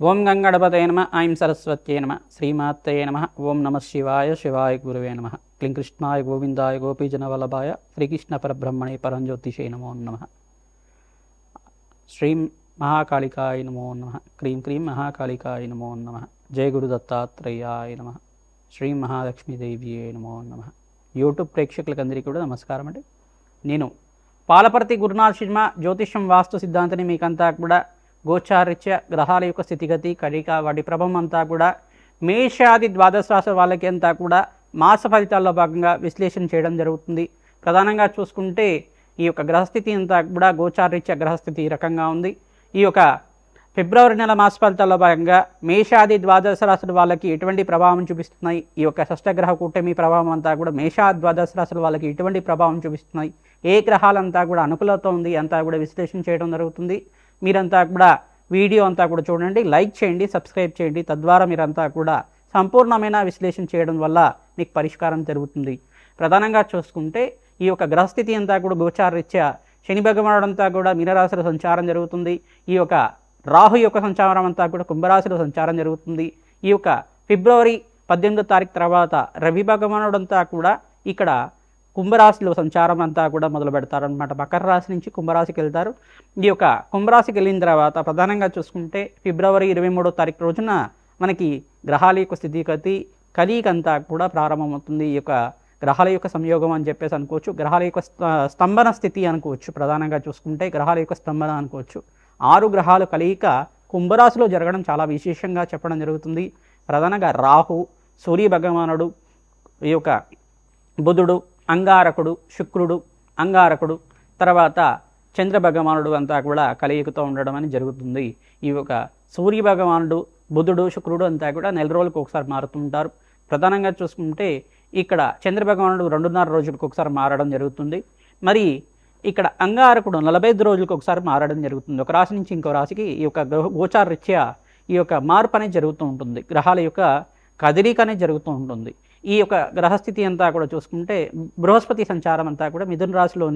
ఓం గంగణపతయ నమ ఐం సరస్వత్యే నమ శ్రీమాత్రయే నమ ఓం నమ శివాయ శివాయ గురువే నమ క్లీం కృష్ణాయ గోవిందాయ గోపీజనవల్లభాయ శ్రీకృష్ణ పరబ్రహ్మణే పరంజ్యోతిషే నమో నమ. శ్రీం మహాకాళికాయ నమో నమ. క్రీం క్రీం మహాకాళికాయ నమో నమ. జయ గురు దత్తాత్రేయాయ నమ. శ్రీ మహాలక్ష్మీదేవియే నమో నమ. యూట్యూబ్ ప్రేక్షకులకు అందరికీ కూడా నమస్కారం అండి. నేను పాలపర్తి గురునాథ్ శర్మ జ్యోతిష్యం వాస్తు సిద్ధాంతిని మీకంతా కూడా గోచారిత్య గ్రహాల యొక్క స్థితిగతి కడిక వాటి ప్రభావం అంతా కూడా మేషాది ద్వాదశ రాశి వాళ్ళకి అంతా కూడా మాస ఫలితాల్లో భాగంగా విశ్లేషణ చేయడం జరుగుతుంది. ప్రధానంగా చూసుకుంటే ఈ యొక్క గ్రహస్థితి అంతా కూడా గోచారిత్య గ్రహస్థితి ఈ రకంగా ఉంది. ఈ యొక్క ఫిబ్రవరి నెల మాస ఫలితాల్లో భాగంగా మేషాది ద్వాదశ రాశుల వాళ్ళకి ఎటువంటి ప్రభావం చూపిస్తున్నాయి, ఈ యొక్క షష్టగ్రహ కూటమి ప్రభావం అంతా కూడా మేషాది ద్వాదశ రాశుల వాళ్ళకి ఎటువంటి ప్రభావం చూపిస్తున్నాయి, ఏ గ్రహాలంతా కూడా అనుకూలత ఉంది అంతా కూడా విశ్లేషణ చేయడం జరుగుతుంది. మీరంతా కూడా వీడియో అంతా కూడా చూడండి, లైక్ చేయండి, సబ్స్క్రైబ్ చేయండి. తద్వారా మీరంతా కూడా సంపూర్ణమైన విశ్లేషణ చేయడం వల్ల మీకు పరిష్కారం జరుగుతుంది. ప్రధానంగా చూసుకుంటే ఈ యొక్క గ్రహస్థితి అంతా కూడా గోచారరీత్యా శని భగవానుడు అంతా కూడా మీనరాశిలో సంచారం జరుగుతుంది. ఈ యొక్క రాహు యొక్క సంచారం అంతా కూడా కుంభరాశిలో సంచారం జరుగుతుంది. ఈ యొక్క ఫిబ్రవరి 18వ తారీఖు తర్వాత రవి భగవానుడు అంతా కూడా ఇక్కడ కుంభరాశిలో సంచారం అంతా కూడా మొదలు పెడతారనమాట. మకర రాశి నుంచి కుంభరాశికి వెళ్తారు. ఈ యొక్క కుంభరాశికి వెళ్ళిన తర్వాత ప్రధానంగా చూసుకుంటే ఫిబ్రవరి 23వ తారీఖు రోజున మనకి గ్రహాల యొక్క స్థితిగతి కలికంతా కూడా ప్రారంభమవుతుంది. ఈ యొక్క గ్రహాల యొక్క సంయోగం అని చెప్పేసి అనుకోవచ్చు, గ్రహాల యొక్క స్తంభన స్థితి అనుకోవచ్చు. ప్రధానంగా చూసుకుంటే గ్రహాల యొక్క స్తంభన అనుకోవచ్చు. 6 గ్రహాలు కలియిక కుంభరాశిలో జరగడం చాలా విశేషంగా చెప్పడం జరుగుతుంది. ప్రధానంగా రాహు, సూర్య భగవానుడు, ఈ యొక్క బుధుడు, అంగారకుడు, శుక్రుడు, అంగారకుడు, తర్వాత చంద్ర భగవానుడు అంతా కూడా కలయికతో ఉండడం అని జరుగుతుంది. ఈ యొక్క సూర్య భగవానుడు, బుధుడు, శుక్రుడు అంతా కూడా నెల రోజులకు ఒకసారి మారుతుంటారు. ప్రధానంగా చూసుకుంటే ఇక్కడ చంద్ర భగవానుడు 2.5 రోజులకు ఒకసారి మారడం జరుగుతుంది. మరి ఇక్కడ అంగారకుడు 45 రోజులకు ఒకసారి మారడం జరుగుతుంది. ఒక రాశి నుంచి ఇంకో రాశికి ఈ యొక్క గోచార రీత్యా ఈ యొక్క మార్పు అనేది జరుగుతూ ఉంటుంది. గ్రహాల యొక్క కదలిక అనేది జరుగుతూ ఉంటుంది. ఈ యొక్క గ్రహస్థితి అంతా కూడా చూసుకుంటే బృహస్పతి సంచారం అంతా కూడా మిథున రాశిలో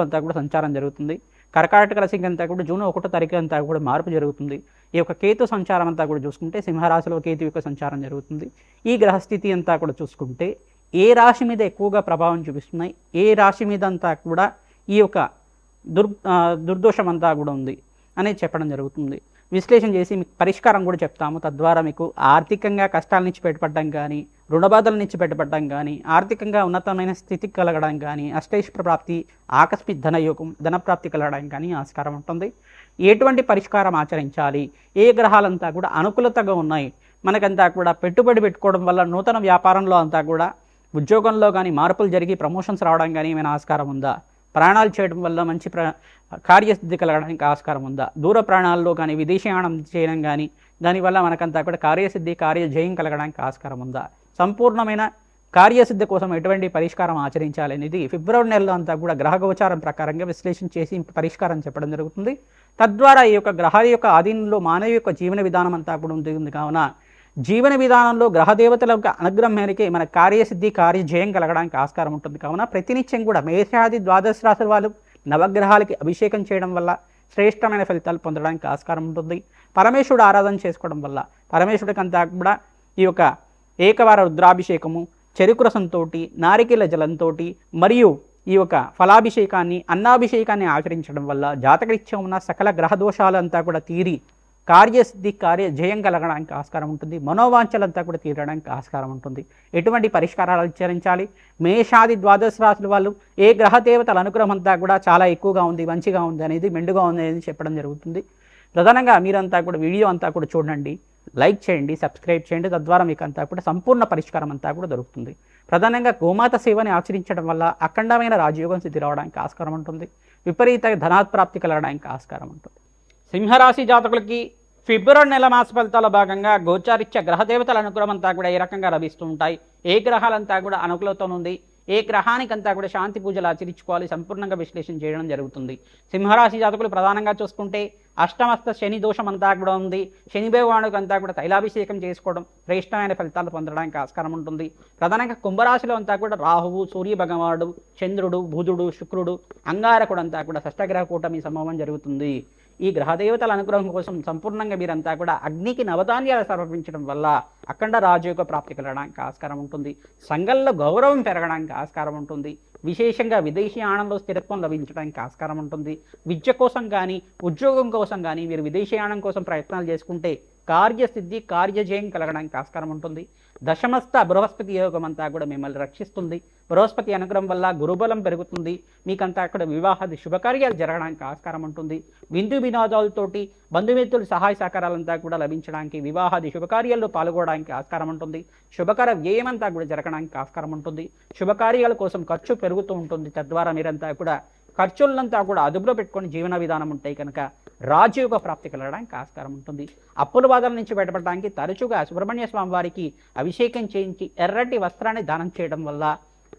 అంతా కూడా సంచారం జరుగుతుంది. కర్కాటక రాశికి అంతా కూడా జూన్ 1వ తారీఖు అంతా కూడా మార్పు జరుగుతుంది. ఈ యొక్క కేతు సంచారం అంతా కూడా చూసుకుంటే సింహరాశిలో కేతు యొక్క సంచారం జరుగుతుంది. ఈ గ్రహస్థితి అంతా కూడా చూసుకుంటే ఏ రాశి మీద ఎక్కువగా ప్రభావం చూపిస్తున్నాయి, ఏ రాశి మీద అంతా కూడా ఈ యొక్క దుర్దోషం అంతా కూడా ఉంది అనేది చెప్పడం జరుగుతుంది. విశ్లేషణ చేసి మీకు పరిష్కారం కూడా చెప్తాము. తద్వారా మీకు ఆర్థికంగా కష్టాల నుంచి బయటపడడం కానీ, రుణబాధల నుంచి బయటపడడం కానీ, ఆర్థికంగా ఉన్నతమైన స్థితికి కలగడం కానీ, అష్టైశ్వర్య ప్రాప్తి, ఆకస్మిక ధనయోగం, ధనప్రాప్తి కలగడం కానీ ఆస్కారం ఉంటుంది. ఎటువంటి పరిష్కారం ఆచరించాలి, ఏ గ్రహాలంతా కూడా అనుకూలతగా ఉన్నాయి, మనకంతా కూడా పెట్టుబడి పెట్టుకోవడం వల్ల నూతన వ్యాపారంలో అంతా కూడా ఉద్యోగంలో కానీ మార్పులు జరిగి ప్రమోషన్స్ రావడం కానీ ఏమైనా ఆస్కారం ఉందా, ప్రయాణాలు చేయడం వల్ల మంచి కార్యసిద్ధి కలగడానికి ఆస్కారం ఉందా, దూర ప్రయాణాల్లో కానీ విదేశీయానం చేయడం కానీ దానివల్ల మనకంతా కూడా కార్యసిద్ధి కార్యజయం కలగడానికి ఆస్కారం ఉందా, సంపూర్ణమైన కార్యసిద్ధి కోసం ఎటువంటి పరిష్కారం ఆచరించాలి అనేది ఫిబ్రవరి నెలలో అంతా కూడా గ్రహ గోచారం ప్రకారంగా విశ్లేషణ చేసి పరిష్కారం చెప్పడం జరుగుతుంది. తద్వారా ఈ యొక్క గ్రహాల యొక్క ఆధీనంలో మానవ యొక్క జీవన విధానం అంతా కూడా ఉంటుంది. కావున జీవన విధానంలో గ్రహదేవతల యొక్క అనుగ్రహం మేరకే మన కార్యసిద్ధి కార్యజయం కలగడానికి ఆస్కారం ఉంటుంది. కావున ప్రతినిత్యం కూడా మేషాది ద్వాదశ రాశుల వాళ్ళు నవగ్రహాలకి అభిషేకం చేయడం వల్ల శ్రేష్టమైన ఫలితాలు పొందడానికి ఆస్కారం ఉంటుంది. పరమేశ్వరుడు ఆరాధన చేసుకోవడం వల్ల పరమేశ్వరుడికి అంతా కూడా ఈ యొక్క ఏకవార రుద్రాభిషేకము, చెరుకు రసంతో, నారికేల జలంతో మరియు ఈ యొక్క ఫలాభిషేకాన్ని, అన్నాభిషేకాన్ని ఆచరించడం వల్ల జాతకరీత్యా ఉన్న సకల గ్రహ దోషాలంతా కూడా తీరి కార్యసిద్ధి కార్యజయం కలగడానికి ఆస్కారం ఉంటుంది. మనోవాంఛలంతా కూడా తీరడానికి ఆస్కారం ఉంటుంది. ఎటువంటి పరిష్కారాలు ఆచరించాలి, మేషాది ద్వాదశ రాశుల వాళ్ళు ఏ గ్రహదేవతల అనుగ్రహం అంతా కూడా చాలా ఎక్కువగా ఉంది, మంచిగా ఉంది అనేది, మెండుగా ఉంది అనేది చెప్పడం జరుగుతుంది. ప్రధానంగా మీరంతా కూడా వీడియో అంతా కూడా చూడండి, లైక్ చేయండి, సబ్స్క్రైబ్ చేయండి. తద్వారా మీకు అంతా కూడా సంపూర్ణ పరిష్కారం అంతా కూడా దొరుకుతుంది. ప్రధానంగా గోమాత సేవని ఆచరించడం వల్ల అఖండమైన రాజయోగం స్థితి రావడానికి ఆస్కారం ఉంటుంది. విపరీత ధనాత్ప్రాప్తి కలగడానికి ఆస్కారం ఉంటుంది. సింహరాశి జాతకులకి ఫిబ్రవరి నెల మాస ఫలితాల భాగంగా గోచారిత్య గ్రహదేవతల అనుగ్రహం అంతా కూడా ఏ రకంగా లభిస్తూ ఉంటాయి, ఏ గ్రహాలంతా కూడా అనుకూలత ఉంది, ఏ గ్రహానికంతా కూడా శాంతి పూజలు ఆచరించుకోవాలి, సంపూర్ణంగా విశ్లేషణ చేయడం జరుగుతుంది. సింహరాశి జాతకులు ప్రధానంగా చూసుకుంటే అష్టమస్త శని దోషం అంతా కూడా ఉంది. శని భగవానుడికి అంతా కూడా తైలాభిషేకం చేసుకోవడం శ్రేష్టమైన ఫలితాలు పొందడానికి ఆస్కారం ఉంటుంది. ప్రధానంగా కుంభరాశిలో అంతా కూడా రాహువు, సూర్య భగవానుడు, చంద్రుడు, బుధుడు, శుక్రుడు, అంగారకుడు అంతా కూడా షష్టగ్రహ కూటమి సమూహం జరుగుతుంది. ఈ గ్రహదేవతల అనుగ్రహం కోసం సంపూర్ణంగా మీరంతా కూడా అగ్నికి నవధాన్యాలు సమర్పించడం వల్ల అఖండ రాజయోగ ప్రాప్తి కలగడానికి ఆస్కారం ఉంటుంది. సంఘంలో గౌరవం పెరగడానికి ఆస్కారం ఉంటుంది. విశేషంగా విదేశీ యానంలో స్థిరత్వం లభించడానికి ఆస్కారం ఉంటుంది. విద్య కోసం కానీ ఉద్యోగం కోసం కానీ మీరు విదేశీయానం కోసం ప్రయత్నాలు చేసుకుంటే కార్యసిద్ధి కార్యజయం కలగడానికి ఆస్కారం ఉంటుంది. దశమస్థ బృహస్పతి యోగం అంతా కూడా మిమ్మల్ని రక్షిస్తుంది. బృహస్పతి అనుగ్రహం వల్ల గురుబలం పెరుగుతుంది. మీకంతా అక్కడ వివాహాది శుభకార్యాలు జరగడానికి ఆస్కారం ఉంటుంది. విందు వినోదాలతోటి బంధుమిత్రుల సహాయ సహకారాలంతా కూడా లభించడానికి, వివాహాది శుభకార్యాల్లో పాల్గొనడానికి ఆస్కారం ఉంటుంది. శుభకర వ్యయమంతా కూడా జరగడానికి ఆస్కారం ఉంటుంది. శుభకార్యాల కోసం ఖర్చు పెరుగుతూ ఉంటుంది. తద్వారా మీరంతా కూడా ఖర్చులంతా కూడా అదుపులో పెట్టుకొని జీవన విధానం ఉంటాయి కనుక రాజయోగ ప్రాప్తి కలగడానికి ఆస్కారం ఉంటుంది. అప్పుల బాధల నుంచి బయటపడడానికి తరచుగా సుబ్రహ్మణ్య స్వామి వారికి అభిషేకం చేయించి ఎర్రటి వస్త్రాన్ని దానం చేయడం వల్ల,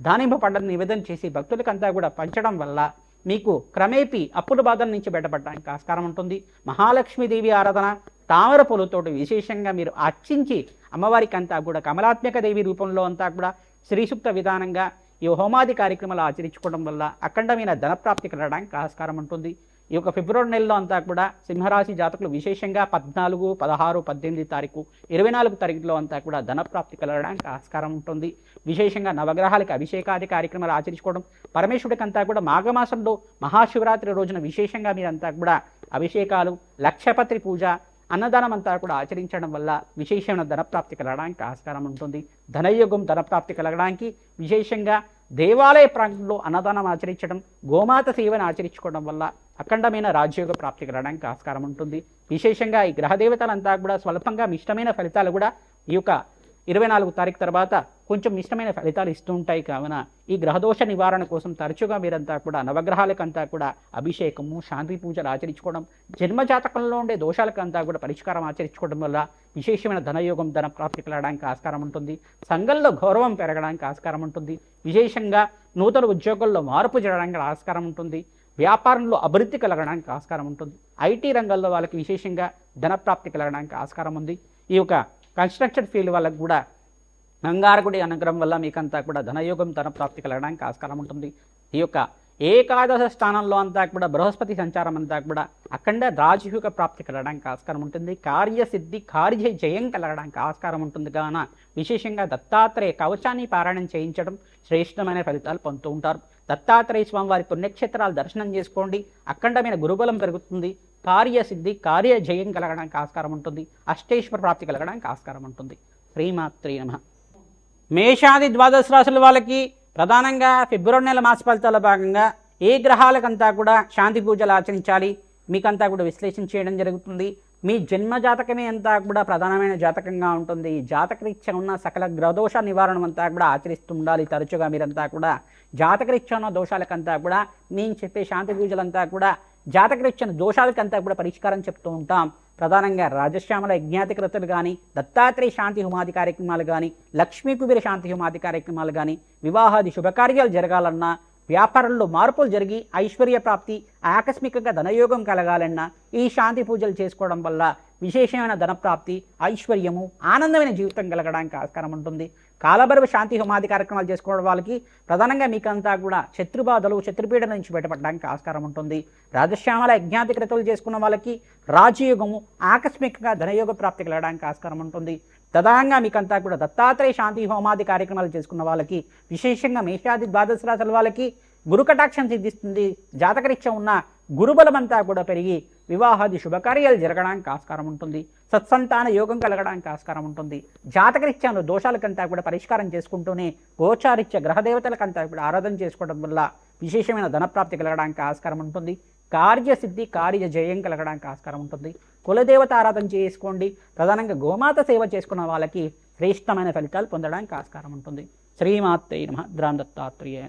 దానింప పంటను నివేదన చేసి భక్తులకంతా కూడా పంచడం వల్ల మీకు క్రమేపీ అప్పుల బాధల నుంచి బయటపడడానికి ఆస్కారం ఉంటుంది. మహాలక్ష్మీదేవి ఆరాధన తామర పూలతోటి విశేషంగా మీరు అర్చించి అమ్మవారికి అంతా కూడా కమలాత్మక దేవి రూపంలో అంతా కూడా శ్రీసూక్త విధానంగా ఈ హోమాది కార్యక్రమాలు ఆచరించుకోవడం వల్ల అఖండమైన ధనప్రాప్తి కలగడానికి ఆస్కారం ఉంటుంది. ఈ యొక్క ఫిబ్రవరి నెలలో అంతా కూడా సింహరాశి జాతకులు విశేషంగా 14, 16, 18 తారీఖు 24 తారీఖులో అంతా కూడా ధనప్రాప్తి కలగడానికి ఆస్కారం ఉంటుంది. విశేషంగా నవగ్రహాలకి అభిషేకాది కార్యక్రమాలు ఆచరించుకోవడం, పరమేశ్వరుడికి అంతా కూడా మాఘమాసంలో మహాశివరాత్రి రోజున విశేషంగా మీరంతా కూడా అభిషేకాలు, లక్షపత్రి పూజ, అన్నదానం అంతా కూడా ఆచరించడం వల్ల విశేషమైన ధనప్రాప్తి కలగడానికి ఆస్కారం ఉంటుంది. ధనయోగం ధనప్రాప్తి కలగడానికి విశేషంగా దేవాలయ ప్రాంతంలో అన్నదానం ఆచరించడం, గోమాత సేవను ఆచరించుకోవడం వల్ల అఖండమైన రాజయోగ ప్రాప్తి కలగడానికి ఆస్కారం ఉంటుంది. విశేషంగా ఈ గ్రహదేవతలంతా కూడా స్వల్పంగా మిష్టమైన ఫలితాలు కూడా ఈ యొక్క 24 తారీఖు తర్వాత కొంచెం ఇష్టమైన ఫలితాలు ఇస్తూ ఉంటాయి. కావున ఈ గ్రహదోష నివారణ కోసం తరచుగా మీరంతా కూడా నవగ్రహాలకంతా కూడా అభిషేకము, శాంతి పూజలు ఆచరించుకోవడం, జన్మజాతకంలో ఉండే దోషాలకంతా కూడా పరిష్కారం ఆచరించుకోవడం వల్ల విశేషమైన ధనయోగం ధన ప్రాప్తి కలగడానికి ఆస్కారం ఉంటుంది. సంఘంలో గౌరవం పెరగడానికి ఆస్కారం ఉంటుంది. విశేషంగా నూతన ఉద్యోగాల్లో మార్పు జరగడానికి ఆస్కారం ఉంటుంది. వ్యాపారంలో అభివృద్ధి కలగడానికి ఆస్కారం ఉంటుంది. ఐటీ రంగంలో వాళ్ళకి విశేషంగా ధనప్రాప్తి కలగడానికి ఆస్కారం ఉంది. ఈ యొక్క కన్స్ట్రక్షన్ ఫీల్డ్ వాళ్ళకు కూడా అంగారకుడి అనుగ్రహం వల్ల మీకంతా కూడా ధనయోగం ధనప్రాప్తి కలగడానికి ఆస్కారం ఉంటుంది. ఈ యొక్క ఏకాదశ స్థానంలో అంతా కూడా బృహస్పతి సంచారం అంతా కూడా అఖండ రాజయోగ ప్రాప్తి కలగడానికి ఆస్కారం ఉంటుంది. కార్యసిద్ధి కార్య జయం కలగడానికి ఆస్కారం ఉంటుంది. కావున విశేషంగా దత్తాత్రేయ కవచాన్ని పారాయణం చేయించడం శ్రేష్టమైన ఫలితాలు పొందుతూ ఉంటారు. దత్తాత్రేయ స్వామి వారి పుణ్యక్షేత్రాలు దర్శనం చేసుకోండి. అఖండమైన గురుబలం పెరుగుతుంది. కార్యసిద్ధి కార్య జయం కలగడానికి ఆస్కారం ఉంటుంది. అష్టేశ్వర ప్రాప్తి కలగడానికి ఆస్కారం ఉంటుంది. శ్రీమాత్రే నమః. మేషాది ద్వాదశ రాశుల వాళ్ళకి ప్రధానంగా ఫిబ్రవరి నెల మాస ఫలితాల భాగంగా ఏ గ్రహాలకంతా కూడా శాంతి పూజలు ఆచరించాలి మీకంతా కూడా విశ్లేషణ చేయడం జరుగుతుంది. మీ జన్మ జాతకమే అంతా కూడా ప్రధానమైన జాతకంగా ఉంటుంది. జాతకరీత్యా ఉన్న సకల గ్రహదోష నివారణ అంతా కూడా ఆచరిస్తూ ఉండాలి. తరచుగా మీరంతా కూడా జాతకరీత్యా ఉన్న దోషాలకంతా కూడా నేను చెప్పే శాంతి పూజలంతా కూడా జాతకరీత్యా దోషాలకంతా కూడా పరిష్కారం చెప్తూ ఉంటాం. ప్రధానంగా రాజశ్యామల యజ్ఞాతికృతులు కానీ, దత్తాత్రేయ శాంతి హోమాది కార్యక్రమాలు కానీ, లక్ష్మీ కుబేర శాంతి హోమాది కార్యక్రమాలు కానీ, వివాహాది శుభకార్యాలు జరగాలన్నా, వ్యాపారంలో మార్పులు జరిగి ఐశ్వర్య ప్రాప్తి, ఆకస్మికంగా ధనయోగం కలగాలన్నా ఈ శాంతి పూజలు చేసుకోవడం వల్ల విశేషమైన ధనప్రాప్తి, ఐశ్వర్యము, ఆనందమైన జీవితం కలగడానికి ఆస్కారం ఉంటుంది. కాలభైరవ శాంతి హోమాది కార్యక్రమాలు చేసుకోవడం వాళ్ళకి ప్రధానంగా మీకంతా కూడా శత్రుబాధలు, శత్రుపీడల నుంచి బయటపడడానికి ఆస్కారం ఉంటుంది. రాజశ్యామల యజ్ఞాతికృతులు చేసుకున్న వాళ్ళకి రాజయోగము, ఆకస్మికంగా ధనయోగ ప్రాప్తి కలగడానికి ఆస్కారం ఉంటుంది. ప్రధానంగా మీకంతా కూడా దత్తాత్రేయ శాంతి హోమాది కార్యక్రమాలు చేసుకున్న వాళ్ళకి విశేషంగా మేషాది ద్వాదశ రాశుల వాళ్ళకి గురుకటాక్షం సిద్ధిస్తుంది. జాతకరీత్యా ఉన్న గురుబలమంతా కూడా పెరిగి వివాహాది శుభకార్యాలు జరగడానికి ఆస్కారం ఉంటుంది. సత్సంతాన యోగం కలగడానికి ఆస్కారం ఉంటుంది. జాతకరీత్యా దోషాలకంతా కూడా పరిష్కారం చేసుకుంటూనే గోచారిత్య గ్రహదేవతలకంతా కూడా ఆరాధన చేసుకోవడం వల్ల విశేషమైన ధనప్రాప్తి కలగడానికి ఆస్కారం ఉంటుంది. కార్యసిద్ధి కార్య జయం కలగడానికి ఆస్కారం ఉంటుంది. కులదేవత ఆరాధన చేసుకోండి. ప్రధానంగా గోమాత సేవ చేసుకున్న వాళ్ళకి శ్రేష్టమైన ఫలితాలు పొందడానికి ఆస్కారం ఉంటుంది. శ్రీమాత్రే నమః. దత్తాత్రేయ.